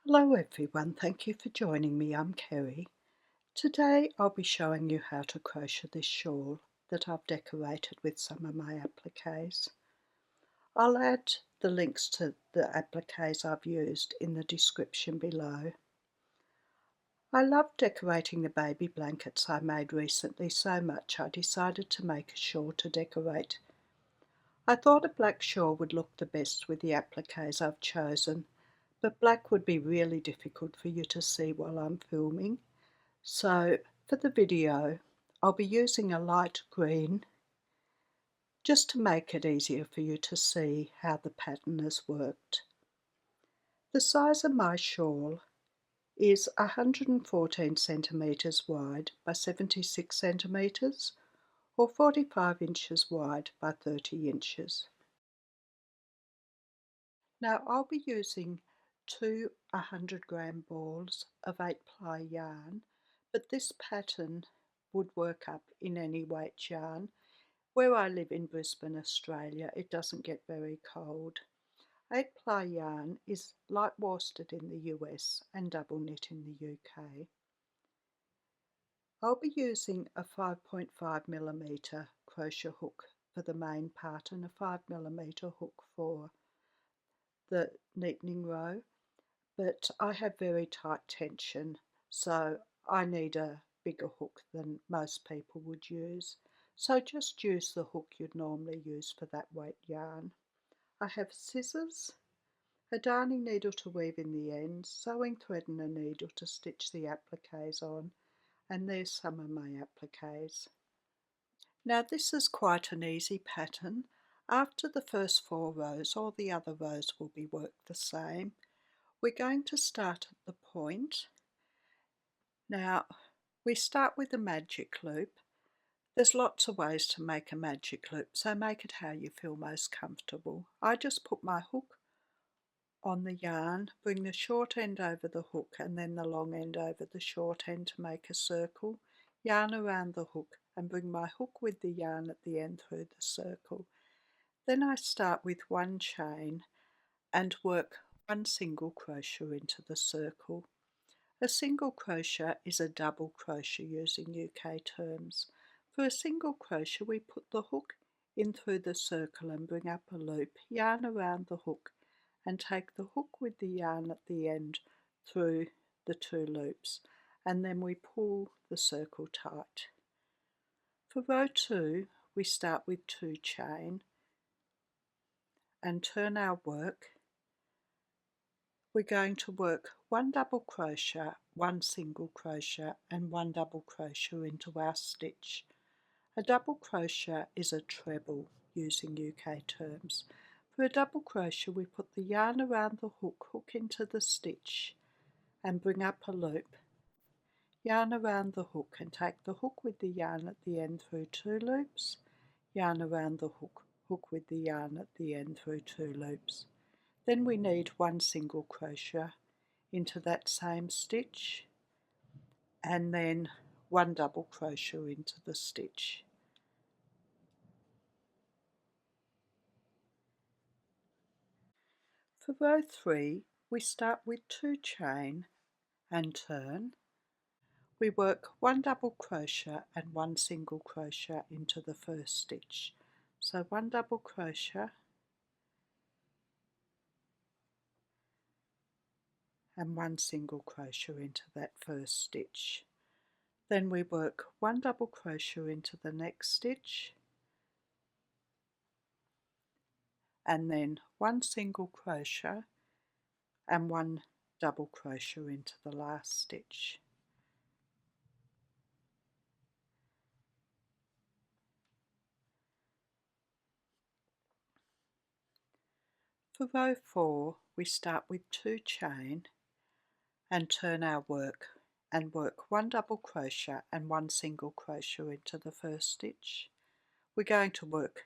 Hello everyone, thank you for joining me. I'm Kerry. Today I'll be showing you how to crochet this shawl that I've decorated with some of my appliques. I'll add the links to the appliques I've used in the description below. I love decorating the baby blankets I made recently so much I decided to make a shawl to decorate. I thought a black shawl would look the best with the appliques I've chosen, but black would be really difficult for you to see while I'm filming. So for the video, I'll be using a light green just to make it easier for you to see how the pattern has worked. The size of my shawl is 114 centimetres wide by 76 centimetres or 45 inches wide by 30 inches. Now I'll be using two 100-gram balls of 8-ply yarn, but this pattern would work up in any weight yarn. Where I live in Brisbane, Australia, it doesn't get very cold. 8-ply yarn is light worsted in the US and double knit in the UK. I'll be using a 5.5mm crochet hook for the main part and a 5mm hook for the neatening row, but I have very tight tension, so I need a bigger hook than most people would use. So just use the hook you'd normally use for that weight yarn. I have scissors, a darning needle to weave in the ends, sewing thread and a needle to stitch the appliques on, and there's some of my appliques. Now this is quite an easy pattern. After the first 4 rows, all the other rows will be worked the same. We're going to start at the point. Now we start with a magic loop. There's lots of ways to make a magic loop, so make it how you feel most comfortable. I just put my hook on the yarn, bring the short end over the hook and then the long end over the short end to make a circle, yarn around the hook and bring my hook with the yarn at the end through the circle. Then I start with one chain and work one single crochet into the circle. A single crochet is a double crochet using UK terms. For a single crochet we put the hook in through the circle and bring up a loop, yarn around the hook and take the hook with the yarn at the end through the 2 loops, and then we pull the circle tight. For row 2 we start with 2 chain and turn our work. We're going to work 1 double crochet, 1 single crochet and 1 double crochet into our stitch. A double crochet is a treble using UK terms. For a double crochet we put the yarn around the hook, hook into the stitch and bring up a loop, yarn around the hook and take the hook with the yarn at the end through 2 loops, yarn around the hook, hook with the yarn at the end through 2 loops. Then we need 1 single crochet into that same stitch and then 1 double crochet into the stitch. For row 3 we start with 2 chain and turn. We work 1 double crochet and 1 single crochet into the first stitch. So 1 double crochet and 1 single crochet into that first stitch. Then we work 1 double crochet into the next stitch and then 1 single crochet and 1 double crochet into the last stitch. For row 4 we start with 2 chain and turn our work and work 1 double crochet and 1 single crochet into the first stitch. We're going to work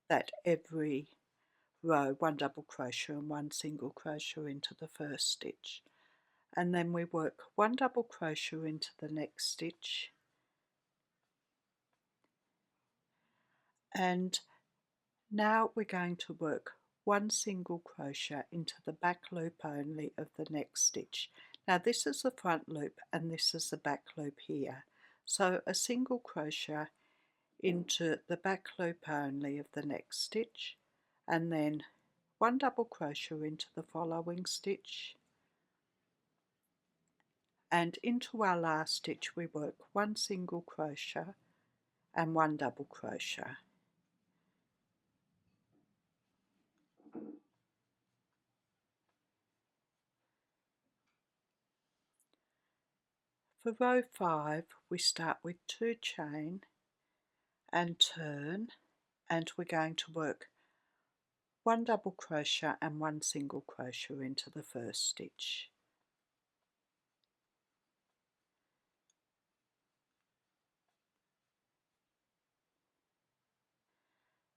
that every row, 1 double crochet and 1 single crochet into the first stitch, and then we work 1 double crochet into the next stitch, and now we're going to work one single crochet into the back loop only of the next stitch. Now this is the front loop and this is the back loop here. So a single crochet into the back loop only of the next stitch, and then one double crochet into the following stitch, and into our last stitch we work one single crochet and one double crochet. For row 5 we start with 2 chain and turn, and we're going to work one double crochet and one single crochet into the first stitch.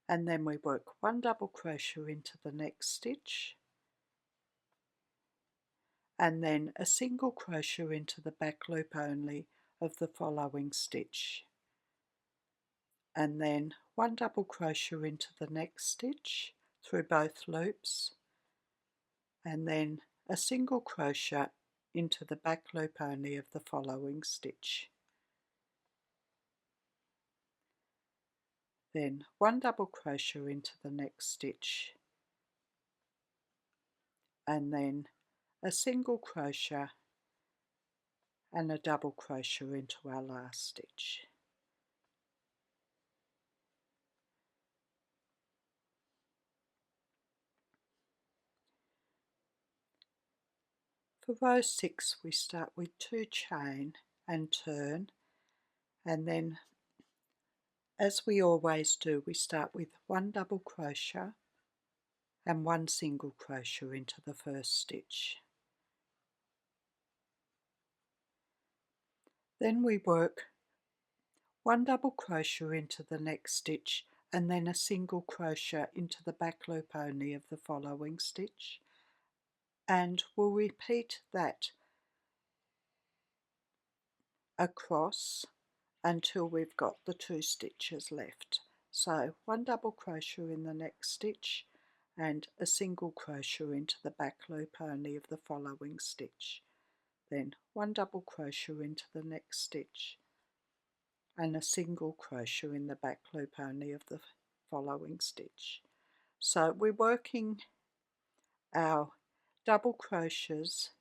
And then we work one double crochet into the next stitch, and then a single crochet into the back loop only of the following stitch, and then one double crochet into the next stitch through both loops, and then a single crochet into the back loop only of the following stitch. Then one double crochet into the next stitch, and then a single crochet and a double crochet into our last stitch. For row 6 we start with 2 chain and turn, and then as we always do we start with one double crochet and one single crochet into the first stitch. Then we work one double crochet into the next stitch and then a single crochet into the back loop only of the following stitch, and we'll repeat that across until we've got the 2 stitches left. So one double crochet in the next stitch and a single crochet into the back loop only of the following stitch, then one double crochet into the next stitch and a single crochet in the back loop only of the following stitch. So we're working our double crochets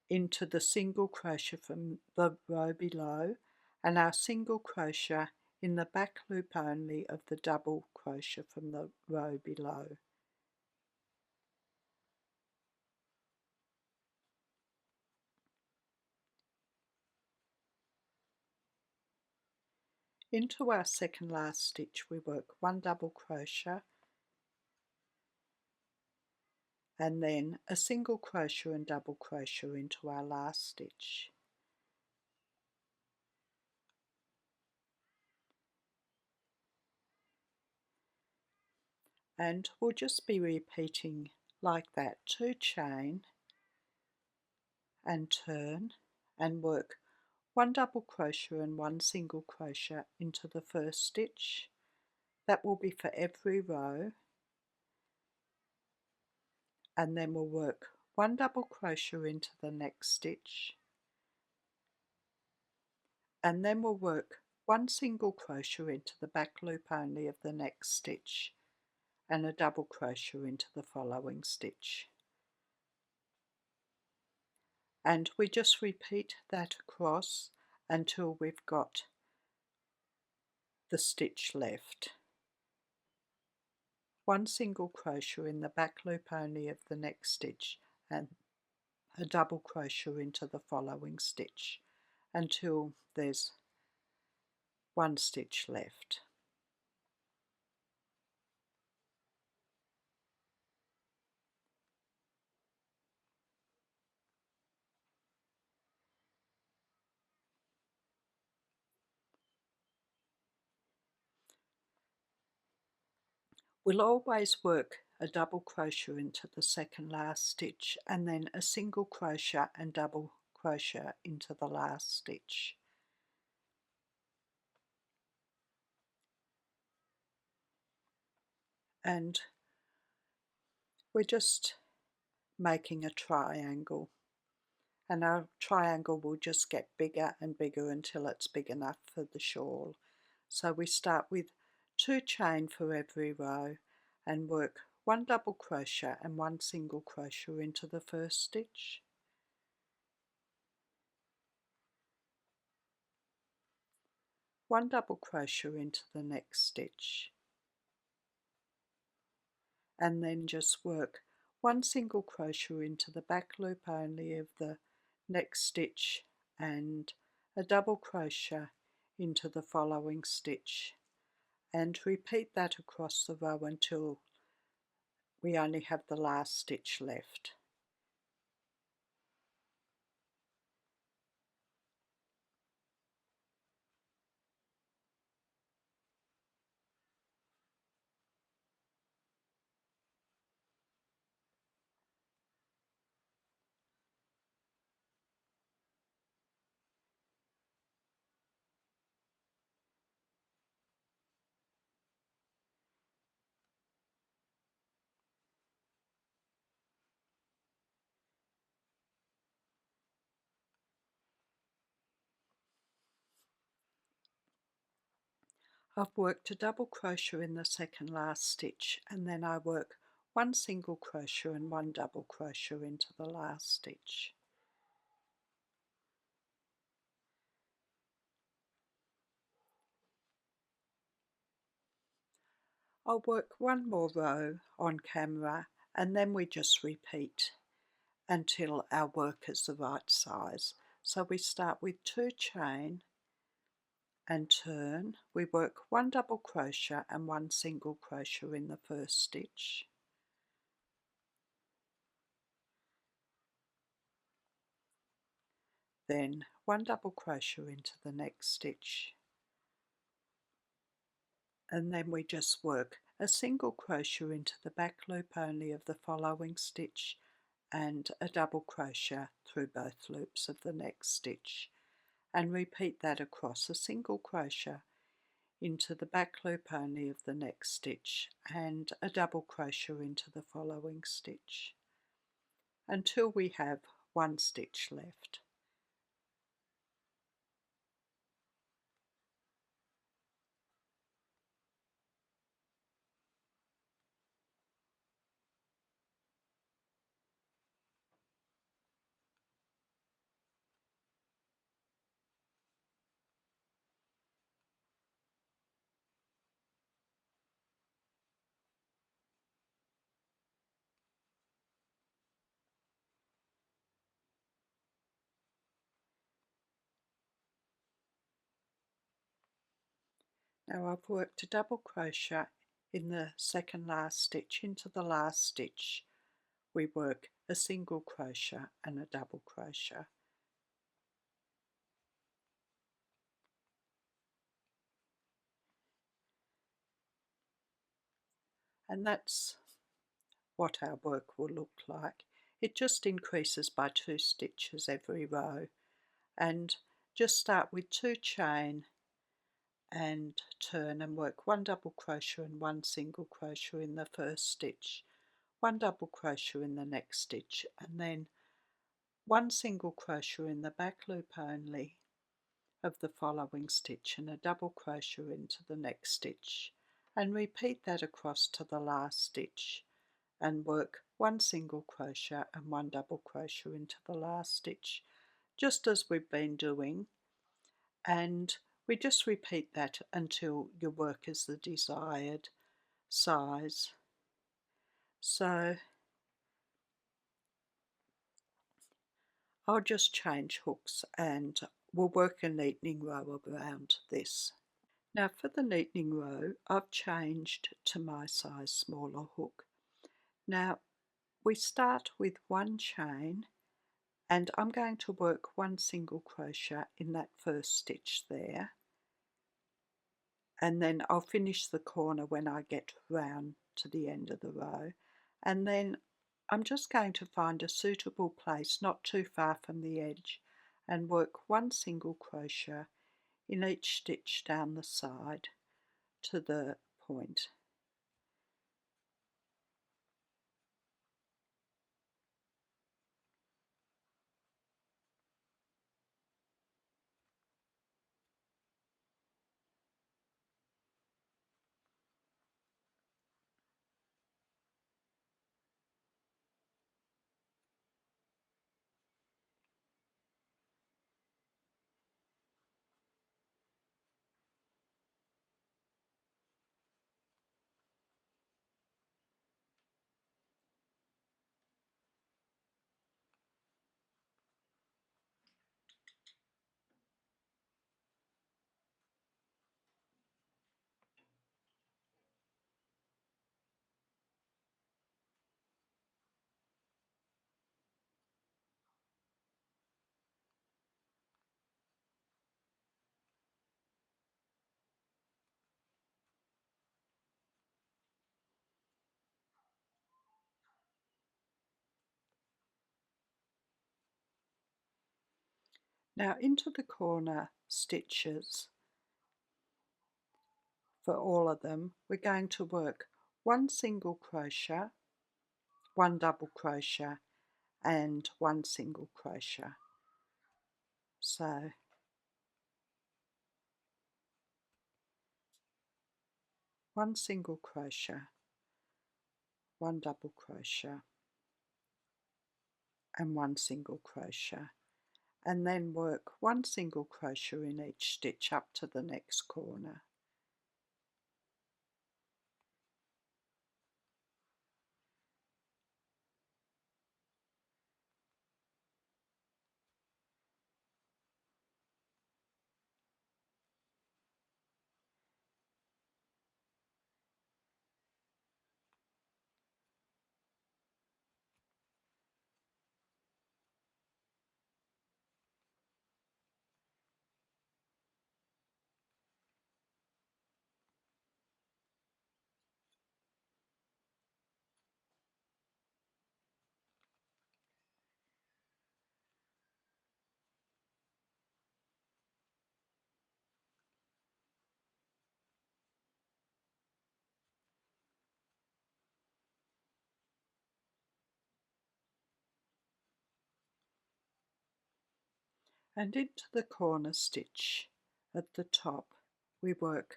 into the single crochet from the row below, and our single crochet in the back loop only of the double crochet from the row below. Into our second last stitch we work one double crochet and then a single crochet and double crochet into our last stitch. And we'll just be repeating like that, 2 chain and turn and work one double crochet and one single crochet into the first stitch. That will be for every row, and then we'll work one double crochet into the next stitch, and then we'll work one single crochet into the back loop only of the next stitch and a double crochet into the following stitch. And we just repeat that across until we've got the stitch left. One single crochet in the back loop only of the next stitch and a double crochet into the following stitch until there's one stitch left. We'll always work a double crochet into the second last stitch and then a single crochet and double crochet into the last stitch. And we're just making a triangle, and our triangle will just get bigger and bigger until it's big enough for the shawl. So we start with 2 chain for every row and work 1 double crochet and 1 single crochet into the first stitch, 1 double crochet into the next stitch, and then just work 1 single crochet into the back loop only of the next stitch and a double crochet into the following stitch, and repeat that across the row until we only have the last stitch left. I've worked a double crochet in the second last stitch, and then I work 1 single crochet and 1 double crochet into the last stitch. I'll work 1 more row on camera, and then we just repeat until our work is the right size. So we start with 2 chain and turn. We work 1 double crochet and 1 single crochet in the first stitch. Then 1 double crochet into the next stitch, and then we just work a single crochet into the back loop only of the following stitch and a double crochet through both loops of the next stitch, and repeat that across a single crochet into the back loop only of the next stitch and a double crochet into the following stitch until we have 1 stitch left. Now I've worked a double crochet in the second last stitch into the last stitch. We work a single crochet and a double crochet. And that's what our work will look like. It just increases by 2 stitches every row, and just start with 2 chain and turn and work 1 double crochet and 1 single crochet in the first stitch, 1 double crochet in the next stitch, and then 1 single crochet in the back loop only of the following stitch and a double crochet into the next stitch, and repeat that across to the last stitch and work 1 single crochet and 1 double crochet into the last stitch, just as we've been doing, and we just repeat that until your work is the desired size. So I'll just change hooks and we'll work a neatening row around this. Now for the neatening row, I've changed to my size smaller hook. Now we start with 1 chain, and I'm going to work 1 single crochet in that first stitch there, and then I'll finish the corner when I get round to the end of the row, and then I'm just going to find a suitable place not too far from the edge and work 1 single crochet in each stitch down the side to the point. Now into the corner stitches for all of them, we're going to work one single crochet, one double crochet and one single crochet. So one single crochet, one double crochet and one single crochet, and then work one single crochet in each stitch up to the next corner. And into the corner stitch at the top we work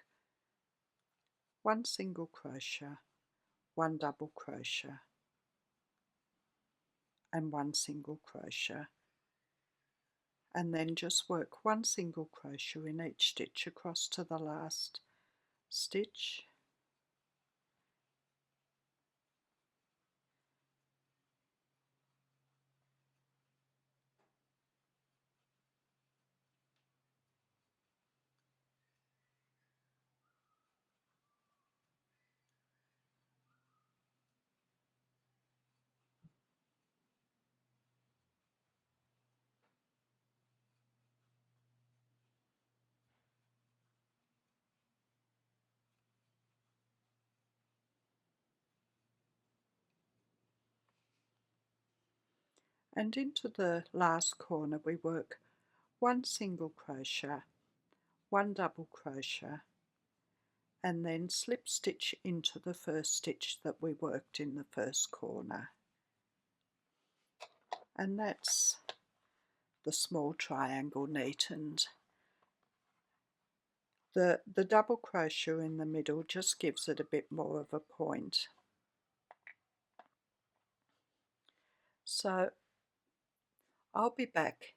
one single crochet, one double crochet and one single crochet, and then just work one single crochet in each stitch across to the last stitch. And into the last corner we work one single crochet, one double crochet and then slip stitch into the first stitch that we worked in the first corner, and that's the small triangle neatened. The double crochet in the middle just gives it a bit more of a point. So I'll be back.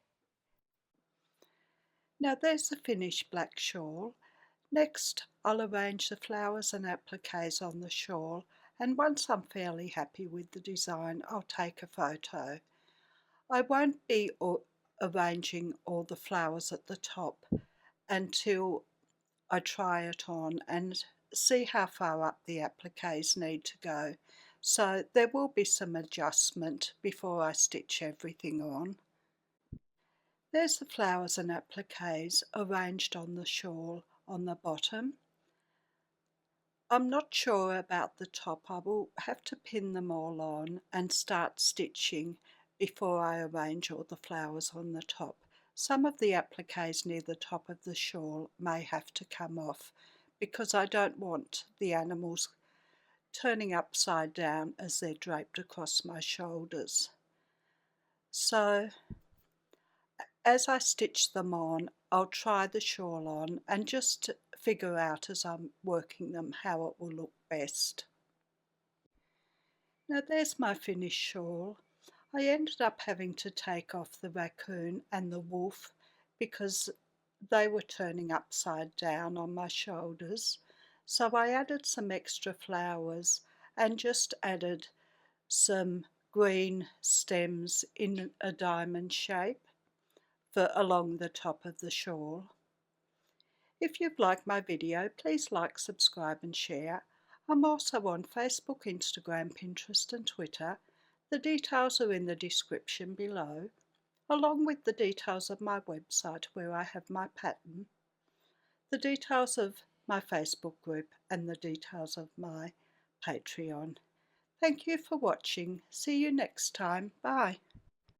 Now there's the finished black shawl. Next I'll arrange the flowers and appliques on the shawl, and once I'm fairly happy with the design I'll take a photo. I won't be arranging all the flowers at the top until I try it on and see how far up the appliques need to go. So there will be some adjustment before I stitch everything on. There's the flowers and appliques arranged on the shawl on the bottom. I'm not sure about the top. I will have to pin them all on and start stitching before I arrange all the flowers on the top. Some of the appliques near the top of the shawl may have to come off because I don't want the animals turning upside down as they're draped across my shoulders. So as I stitch them on, I'll try the shawl on and just figure out as I'm working them how it will look best. Now there's my finished shawl. I ended up having to take off the raccoon and the wolf because they were turning upside down on my shoulders. So I added some extra flowers and just added some green stems in a diamond shape for along the top of the shawl. If you've liked my video, please like, subscribe and share. I'm also on Facebook, Instagram, Pinterest and Twitter. The details are in the description below, along with the details of my website where I have my pattern, the details of my Facebook group and the details of my Patreon. Thank you for watching. See you next time. Bye.